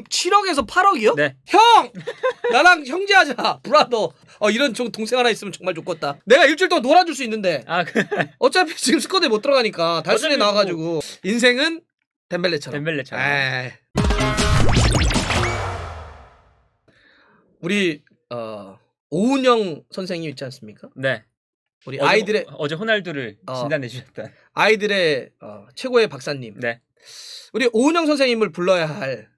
7억에서 8억이요? 네. 형! 나랑 형제하자. 브라더. 이런 동생 하나 있으면 정말 좋겠다. 내가 일주일 동안 놀아줄 수 있는데. 어차피 지금 스쿼드에 못 들어가니까 달순에 나와가지고. 인생은 덴벨레처럼. 덴벨레처럼. 우리 오은영 선생님 있지 않습니까? 네. 우리 아이들의 어제 호날두를 진단해 주셨던 아이들의 최고의 박사님. 네. 우리 오은영 선생님을 불러야 할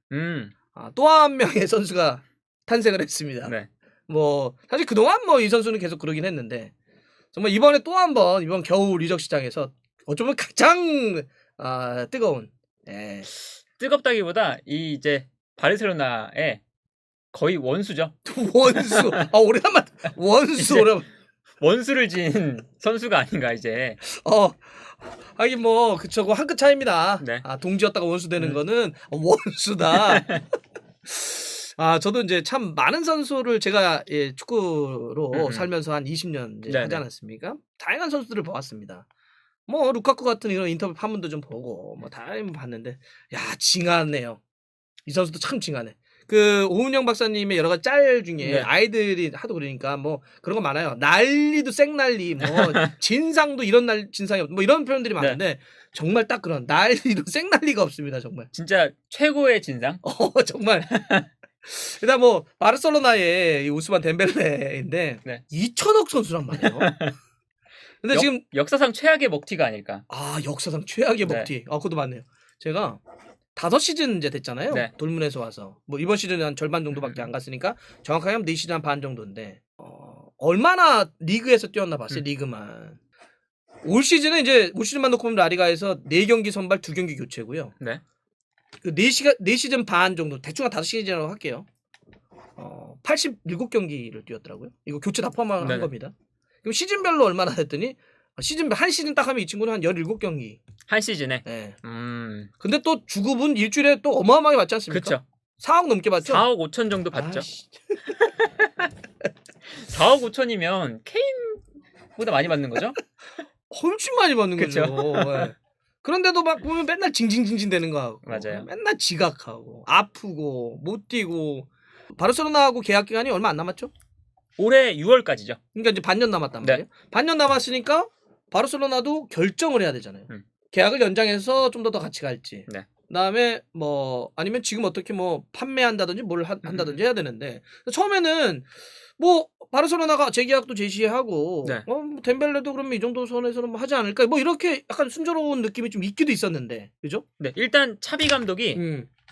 또 한 명의 선수가 탄생을 했습니다. 네. 뭐 사실 그동안 뭐 이 선수는 계속 그러긴 했는데 정말 이번에 또 한 번 이번 겨울 이적 시장에서 어쩌면 가장 뜨거운 뜨겁다기보다 이 이제 바르셀로나의 거의 원수죠. 원수. 오래간만 원수. 원수를 지은 선수가 아닌가 이제. 하긴 뭐 그쵸. 한 끗 차이입니다. 네. 동지였다가 원수 되는 거는 원수다. 저도 이제 참 많은 선수를 제가 축구로 살면서 한 20년 이제 하지 않았습니까? 다양한 선수들을 보았습니다. 뭐 루카쿠 같은 이런 인터뷰 파문도 좀 보고 뭐 다양히 봤는데 징하네요. 이 선수도 참 징하네. 그 오은영 박사님의 여러 가지 짤 중에 아이들이 하도 그러니까 뭐 그런 거 많아요. 난리도 생난리, 뭐 진상도 이런 진상이 없, 뭐 이런 표현들이 많은데 정말 딱 그런 난리도 생난리가 없습니다. 정말. 진짜 최고의 진상. 정말. 일단 뭐 바르셀로나의 이 우스만 덴벨레인데 2천억 선수란 말이에요. 근데 지금 역사상 최악의 먹튀가 아닐까. 역사상 최악의 먹튀. 그것도 맞네요. 제가 5시즌 이제 됐잖아요. 돌문에서 와서. 뭐 이번 시즌은 한 절반 정도밖에 안 갔으니까 정확하게 하면 4시즌 한 반 정도인데 얼마나 리그에서 뛰었나 봤어요. 리그만. 올 시즌은 이제 올 시즌만 놓고 보면 라리가에서 4경기 선발 2경기 교체고요. 네. 그 4시즌 반 정도 대충 한 5시즌이라고 할게요. 87경기를 뛰었더라고요. 이거 교체 다 포함한 겁니다. 그럼 시즌별로 얼마나 됐더니 한 시즌 딱 하면 이 친구는 한 17경기. 한 시즌에? 네. 근데 또 주급은 일주일에 또 어마어마하게 받지 않습니까? 그렇죠. 4억 넘게 받죠? 4억 5천 정도 받죠. 4억 5천이면 케인보다 많이 받는 거죠? 훨씬 많이 받는 거죠. 네. 그런데도 막 보면 맨날 징징징징 되는 거 하고. 맞아요. 맨날 지각하고 아프고 못 뛰고. 바르셀로나하고 계약 기간이 얼마 안 남았죠? 올해 6월까지죠. 그러니까 이제 반년 남았단 말이에요. 반년 남았으니까 바르셀로나도 결정을 해야 되잖아요. 계약을 연장해서 좀 더 같이 갈지. 그다음에 뭐 아니면 지금 어떻게 뭐 판매한다든지 뭘 한다든지 해야 되는데 처음에는 뭐 바르셀로나가 재계약도 제시하고 뭐 덴벨레도 그러면 이 정도 선에서는 뭐 하지 않을까 뭐 이렇게 약간 순조로운 느낌이 좀 있기도 있었는데 그죠? 네, 일단 차비 감독이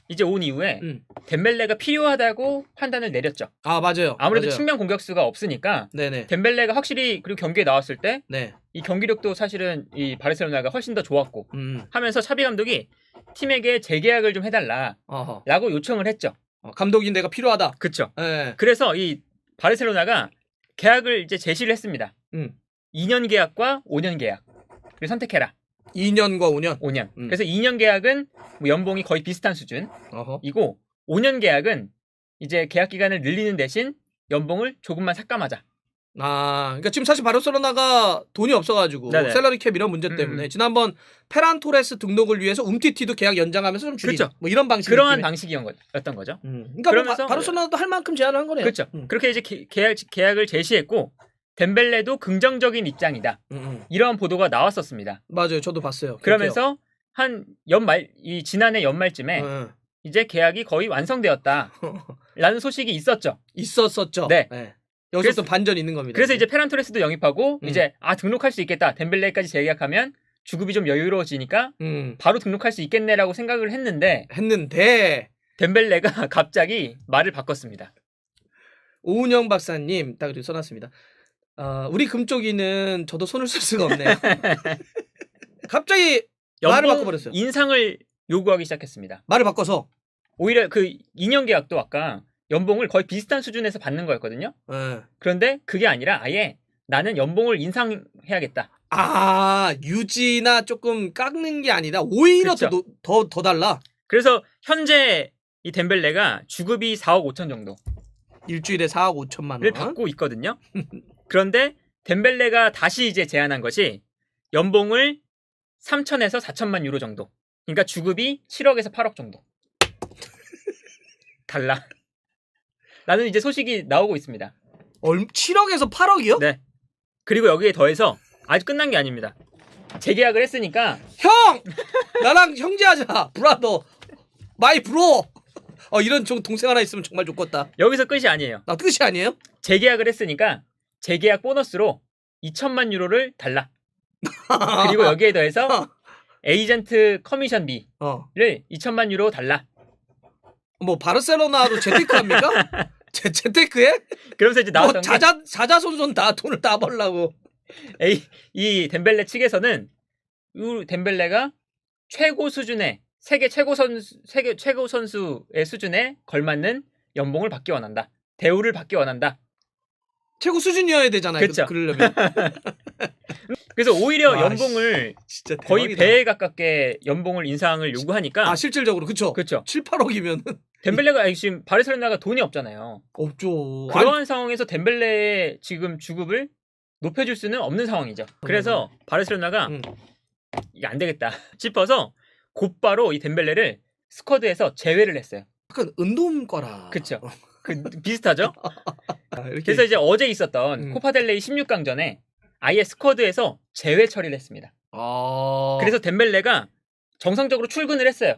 이제 온 이후에 덴벨레가 필요하다고 판단을 내렸죠. 맞아요. 아무래도 측면 공격수가 없으니까 덴벨레가 확실히 그리고 경기에 나왔을 때 이 경기력도 사실은 이 바르셀로나가 훨씬 더 좋았고 하면서 차비 감독이 팀에게 재계약을 좀 해달라라고 요청을 했죠. 감독인 내가 필요하다. 그렇죠. 그래서 이 바르셀로나가 계약을 이제 제시를 했습니다. 2년 계약과 5년 계약을 선택해라. 2년과 5년. 5년. 그래서 2년 계약은 뭐 연봉이 거의 비슷한 수준이고 5년 계약은 이제 계약 기간을 늘리는 대신 연봉을 조금만 삭감하자. 그러니까 지금 사실 바르셀로나가 돈이 없어가지고 셀러리 캡 이런 문제 때문에 지난번 페란 토레스 등록을 위해서 움티티도 계약 연장하면서 좀 줄이자. 뭐 이런 방식. 그러한 방식이었던 거죠. 그러니까 그러면서 뭐 바르셀로나도 할 만큼 제안을 한 거네요. 그렇죠. 그렇게 이제 계약을 제시했고 덴벨레도 긍정적인 입장이다. 이런 보도가 나왔었습니다. 맞아요. 저도 봤어요. 그러면서 한 지난해 연말쯤에 이제 계약이 거의 완성되었다라는 소식이 있었었죠. 네. 여기서 또 반전이 있는 겁니다. 그래서 이제 페란 토레스도 영입하고 이제 등록할 수 있겠다. 덴벨레까지 재계약하면 주급이 좀 여유로워지니까 바로 등록할 수 있겠네라고 생각을 했는데 덴벨레가 갑자기 말을 바꿨습니다. 오은영 박사님 딱 이렇게 써놨습니다. 우리 금쪽이는 저도 손을 쓸 수가 없네요. 갑자기 말을 바꿔버렸어요. 인상을 요구하기 시작했습니다. 말을 바꿔서 오히려 그 2년 계약도 아까 연봉을 거의 비슷한 수준에서 받는 거였거든요. 그런데 그게 아니라 아예 나는 연봉을 인상해야겠다. 유지나 조금 깎는 게 아니라 오히려 더 달라. 그래서 현재 이 덴벨레가 주급이 4억 5천 정도. 일주일에 4억 5천만 원을 받고 있거든요. 그런데 덴벨레가 다시 이제 제안한 것이 연봉을 3천에서 4천만 유로 정도. 그러니까 주급이 7억에서 8억 정도. 달라. 라는 이제 소식이 나오고 있습니다. 7억에서 8억이요? 네. 그리고 여기에 더해서 아직 끝난 게 아닙니다. 재계약을 했으니까 형! 나랑 형제하자. 브라더. 마이 브로. 이런 동생 하나 있으면 정말 좋겠다. 여기서 끝이 아니에요. 끝이 아니에요? 재계약을 했으니까 재계약 보너스로 2천만 유로를 달라. 그리고 여기에 더해서 에이전트 커미션 B를 2천만 유로 달라. 뭐 바르셀로나로 재테크 합니까? 재테크해? 그러면서 이제 나왔던 자자손손 다 돈을 다 벌라고. 이 덴벨레 측에서는 이 덴벨레가 최고 수준의 세계 최고 선수의 수준에 걸맞는 연봉을 받기 원한다. 대우를 받기 원한다. 최고 수준이어야 되잖아요. 그렇죠. 그러려면. 그래서 오히려 연봉을 진짜 거의 배에 가깝게 연봉을 인상을 요구하니까 실질적으로 그렇죠. 7, 8억이면 덴벨레가 지금 바르셀로나가 돈이 없잖아요. 없죠. 그러한 상황에서 덴벨레의 지금 주급을 높여줄 수는 없는 상황이죠. 그래서 바르셀로나가 이게 안 되겠다 싶어서 곧바로 이 덴벨레를 스쿼드에서 제외를 했어요. 약간 운동과라. 그렇죠. 비슷하죠. 그래서 이제 어제 있었던 코파델레이 16강전에 아예 스쿼드에서 제외 처리를 했습니다. 그래서 덴벨레가 정상적으로 출근을 했어요.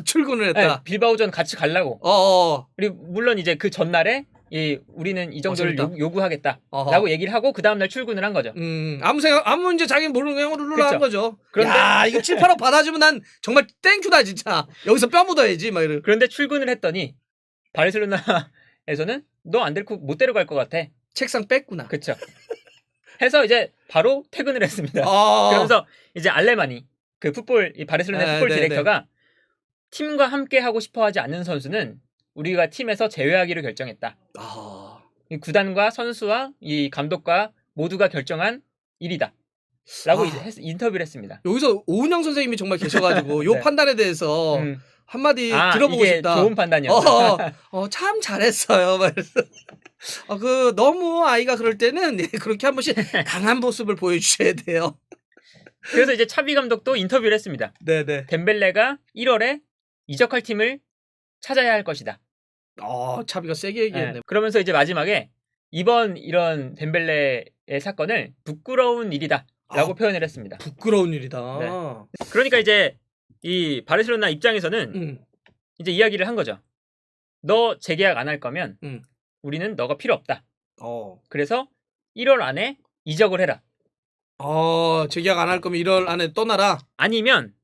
출근을 했다. 네, 빌바오전 같이 가려고. 그리고 물론 이제 그 전날에 우리는 이 정도를 요구하겠다라고 얘기를 하고 그 다음날 출근을 한 거죠. 아무 문제 자기는 모르는 그냥 룰라 한 거죠. 그런데 이거 7, 8억 받아주면 난 정말 땡큐다 진짜. 여기서 뼈 묻어야지 막 이러. 그런데 출근을 했더니 바르셀로나에서는 너 안 데리고 못 데려갈 것 같아. 책상 뺐구나. 그렇죠. 해서 이제 바로 퇴근을 했습니다. 그러면서 이제 알레마니 이 바르셀로나 풋볼 디렉터가 팀과 함께 하고 싶어하지 않는 선수는 우리가 팀에서 제외하기로 결정했다. 이 구단과 선수와 이 감독과 모두가 결정한 일이다. 라고 인터뷰를 했습니다. 여기서 오은영 선생님이 정말 계셔가지고 요 판단에 대해서 한마디 들어보고 이게 싶다. 좋은 판단이었다. 참 잘했어요. 너무 아이가 그럴 때는 그렇게 한 번씩 강한 모습을 보여주셔야 돼요. 그래서 이제 차비 감독도 인터뷰를 했습니다. 네네. 덴벨레가 1월에 이적할 팀을 찾아야 할 것이다. 차비가 세게 얘기했네. 그러면서 이제 마지막에 이번 이런 덴벨레의 사건을 부끄러운 일이다 라고 표현을 했습니다. 부끄러운 일이다. 네. 그러니까 이제 이 바르셀로나 입장에서는 이제 이야기를 한 거죠. 너 재계약 안 할 거면 우리는 너가 필요 없다. 그래서 1월 안에 이적을 해라. 재계약 안 할 거면 1월 안에 떠나라. 아니면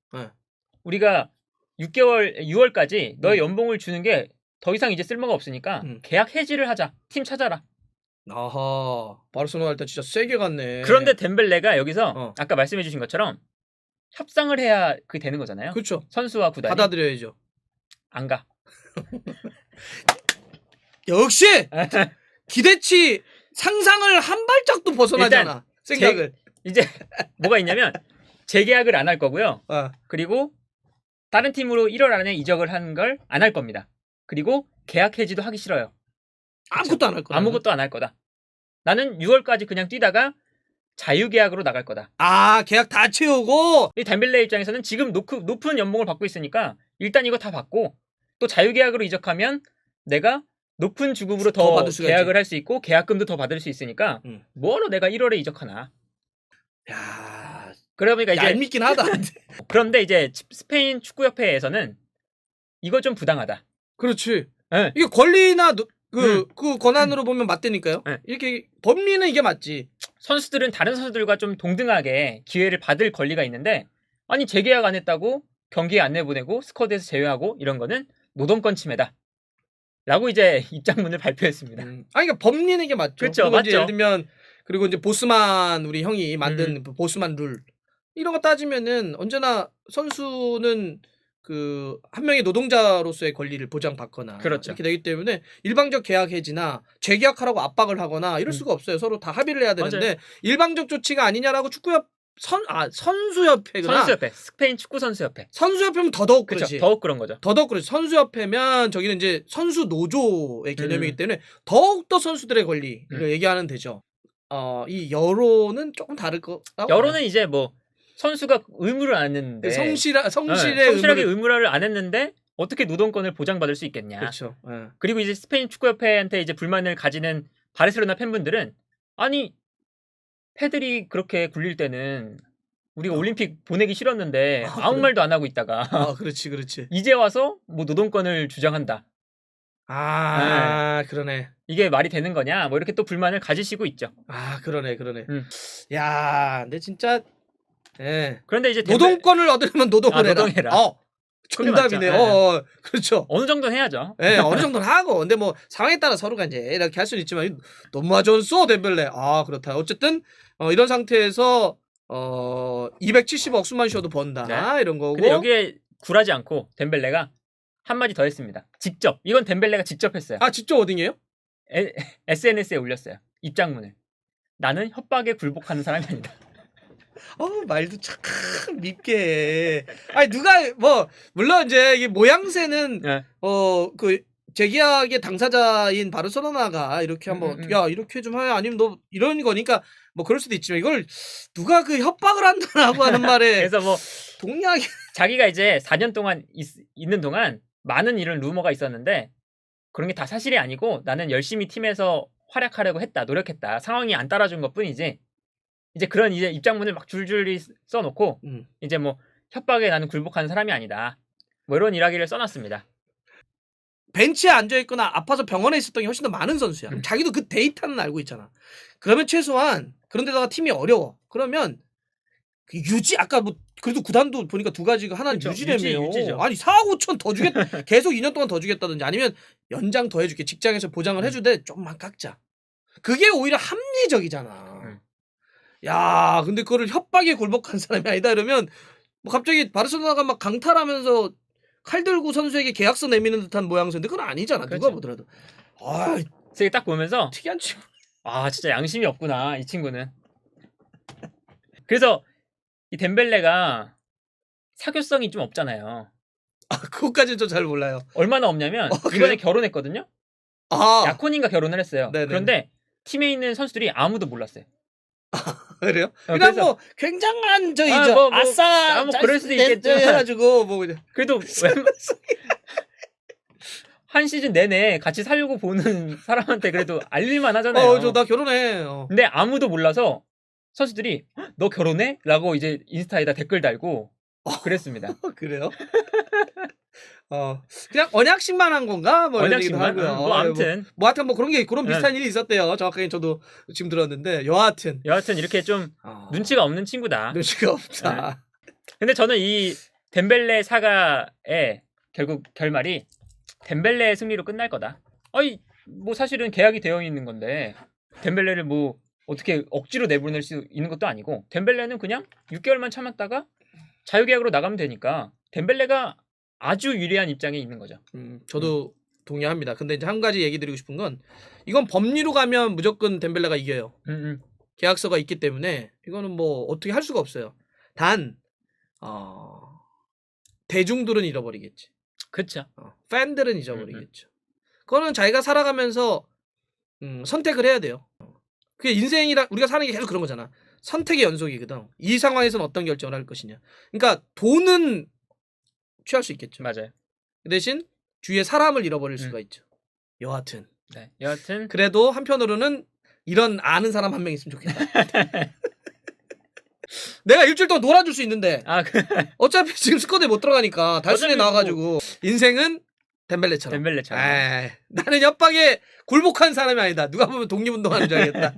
우리가 6월까지 너의 연봉을 주는 게 더 이상 이제 쓸모가 없으니까 계약 해지를 하자. 팀 찾아라. 바르셀로나 할 때 진짜 세게 갔네. 그런데 덴벨레가 여기서 아까 말씀해 주신 것처럼 협상을 해야 그게 되는 거잖아요. 그렇죠. 선수와 구단이. 받아들여야죠. 안 가. 역시 기대치 상상을 한 발짝도 벗어나잖아. 생각을. 이제 뭐가 있냐면 재계약을 안 할 거고요. 그리고 다른 팀으로 1월 안에 이적을 한 걸 안 할 겁니다. 그리고 계약 해지도 하기 싫어요. 아무것도 안 할 거다. 아무것도 안 할 거다. 나는 6월까지 그냥 뛰다가 자유계약으로 나갈 거다. 계약 다 채우고. 이 덴벨레 입장에서는 지금 높은 연봉을 받고 있으니까 일단 이거 다 받고 또 자유계약으로 이적하면 내가 높은 주급으로 더 계약을 할 수 있고 계약금도 더 받을 수 있으니까 뭐로 내가 1월에 이적하나. 그러니까 이제 얄밉긴 하다. 그런데 이제 스페인 축구협회에서는 이거 좀 부당하다. 그렇지. 네. 이게 권리나 그 권한으로 보면 맞다니까요. 네. 이렇게 법리는 이게 맞지. 선수들은 다른 선수들과 좀 동등하게 기회를 받을 권리가 있는데 아니 재계약 안 했다고 경기에 안 내보내고 스쿼드에서 제외하고 이런 거는 노동권 침해다. 라고 이제 입장문을 발표했습니다. 그러니까 법리는 이게 맞죠. 그렇죠. 맞죠. 예를 들면 그리고 이제 보스만 우리 형이 만든 보스만 룰 이런 거 따지면은 언제나 선수는 한 명의 노동자로서의 권리를 보장받거나 그렇죠. 이렇게 되기 때문에 일방적 계약 해지나 재계약하라고 압박을 하거나 이럴 수가 없어요. 서로 다 합의를 해야 되는데 맞아요. 일방적 조치가 아니냐라고 선수협회구나. 선수협회. 스페인 축구 선수협회. 선수협회면 더더욱 그렇지. 그렇죠. 더욱 그런 거죠. 더더욱 그렇지. 선수협회면 저기는 이제 선수 노조의 개념이기 때문에 더욱더 선수들의 권리를 얘기하는 데죠. 이 여론은 조금 다를 거라고. 여론은 이제 뭐 선수가 의무를 안 했는데 성실하게 의무를 안 했는데 어떻게 노동권을 보장받을 수 있겠냐. 그렇죠. 그리고 이제 스페인 축구협회한테 이제 불만을 가지는 바르셀로나 팬분들은 아니 패들이 그렇게 굴릴 때는 우리가 올림픽 보내기 싫었는데 아무 그래? 말도 안 하고 있다가 그렇지, 그렇지. 이제 와서 뭐 노동권을 주장한다. 그러네. 이게 말이 되는 거냐? 뭐 이렇게 또 불만을 가지시고 있죠. 그러네. 야, 근데 진짜 그런데 이제 노동권을 얻으려면 노동을 해라. 노동해라. 정답이네. 그렇죠. 어느 정도는 해야죠. 어느 정도는 하고. 근데 뭐 상황에 따라 서로가 이제 이렇게 할 수는 있지만 너무 하전쏘 덴벨레. 그렇다. 어쨌든 이런 상태에서 270억 수만 쉬어도 번다. 이런 거고. 근데 여기에 굴하지 않고 덴벨레가 한마디 더 했습니다. 직접. 이건 덴벨레가 직접 했어요. 직접 어딩이에요? SNS에 올렸어요. 입장문을. 나는 협박에 굴복하는 사람이 아니다. 말도 참 밉게 해. 누가 물론 이제 이게 모양새는 그 재계약의 당사자인 바르셀로나가 이렇게 한번 야 이렇게 좀 해 아니면 너 이런 거니까 뭐 그럴 수도 있지만 이걸 누가 그 협박을 한다라고 하는 말에 그래서 뭐 동의하기 자기가 이제 4년 동안 있는 동안 많은 이런 루머가 있었는데 그런 게 다 사실이 아니고 나는 열심히 팀에서 활약하려고 했다 노력했다 상황이 안 따라준 것뿐이지 이제 그런 이제 입장문을 막 줄줄이 써놓고 이제 뭐 협박에 나는 굴복하는 사람이 아니다 뭐 이런 이야기를 써놨습니다. 벤치에 앉아있거나 아파서 병원에 있었던 게 훨씬 더 많은 선수야. 자기도 그 데이터는 알고 있잖아. 그러면 최소한 그런 데다가 팀이 어려워. 그러면 그 아까 뭐 그래도 구단도 보니까 두 가지가 하나는 그렇죠. 유지라며요. 유지죠. 아니 4억 5천 더 주겠다. 계속 2년 동안 더 주겠다든지 아니면 연장 더 해줄게. 직장에서 보장을 해주되 좀만 깎자. 그게 오히려 합리적이잖아. 야 근데 그거를 협박에 굴복한 사람이 아니다 이러면 뭐 갑자기 바르셀로나가 막 강탈하면서 칼 들고 선수에게 계약서 내미는 듯한 모양새인데 그건 아니잖아. 그렇죠. 누가 보더라도. 그래서 딱 보면서 특이한 친구. 진짜 양심이 없구나 이 친구는. 그래서 이 덴벨레가 사교성이 좀 없잖아요. 그것까지는 좀 잘 몰라요. 얼마나 없냐면 이번에 결혼했거든요. 야코닌과 결혼을 했어요. 네네. 그런데 팀에 있는 선수들이 아무도 몰랐어요. 그래요? 그냥 뭐 굉장한 저이죠. 아싸 뭐 그럴 수도 있겠죠. 해가지고 뭐 그냥. 그래도 한 시즌 내내 같이 살고 보는 사람한테 그래도 알릴만 하잖아요. 나 결혼해. 근데 아무도 몰라서 선수들이 너 결혼해? 라고 이제 인스타에다 댓글 달고 그랬습니다. 그래요? 그냥 언약식만 한 건가? 뭐 언약식만? 뭐 아무튼 하여튼 뭐 그런 비슷한 일이 있었대요. 정확하게 저도 지금 들었는데 여하튼 이렇게 좀 눈치가 없는 친구다. 눈치가 없다. 근데 저는 이 덴벨레 사가의 결국 결말이 덴벨레의 승리로 끝날 거다. 뭐 사실은 계약이 되어 있는 건데 덴벨레를 뭐 어떻게 억지로 내보낼 수 있는 것도 아니고 덴벨레는 그냥 6개월만 참았다가 자유계약으로 나가면 되니까 덴벨레가 아주 유리한 입장에 있는 거죠. 저도 동의합니다. 근데 이제 한 가지 얘기 드리고 싶은 건 이건 법리로 가면 무조건 덴벨레가 이겨요. 계약서가 있기 때문에 이거는 뭐 어떻게 할 수가 없어요. 단 대중들은 잃어버리겠지. 그렇죠. 팬들은 잊어버리겠죠. 그거는 자기가 살아가면서 선택을 해야 돼요. 그게 인생이라 우리가 사는 게 계속 그런 거잖아. 선택의 연속이거든. 이 상황에서는 어떤 결정을 할 것이냐. 그러니까 돈은 취할 수 있겠죠. 맞아요. 그 대신 주위에 사람을 잃어버릴 수가 있죠. 여하튼. 네. 여하튼 그래도 한편으로는 이런 아는 사람 한 명 있으면 좋겠다. 내가 일주일 동안 놀아줄 수 있는데 어차피 지금 스쿼드에 못 들어가니까 달순에 나와가지고 인생은 덴벨레처럼. 나는 협박에 굴복한 사람이 아니다. 누가 보면 독립운동하는 줄 알겠다.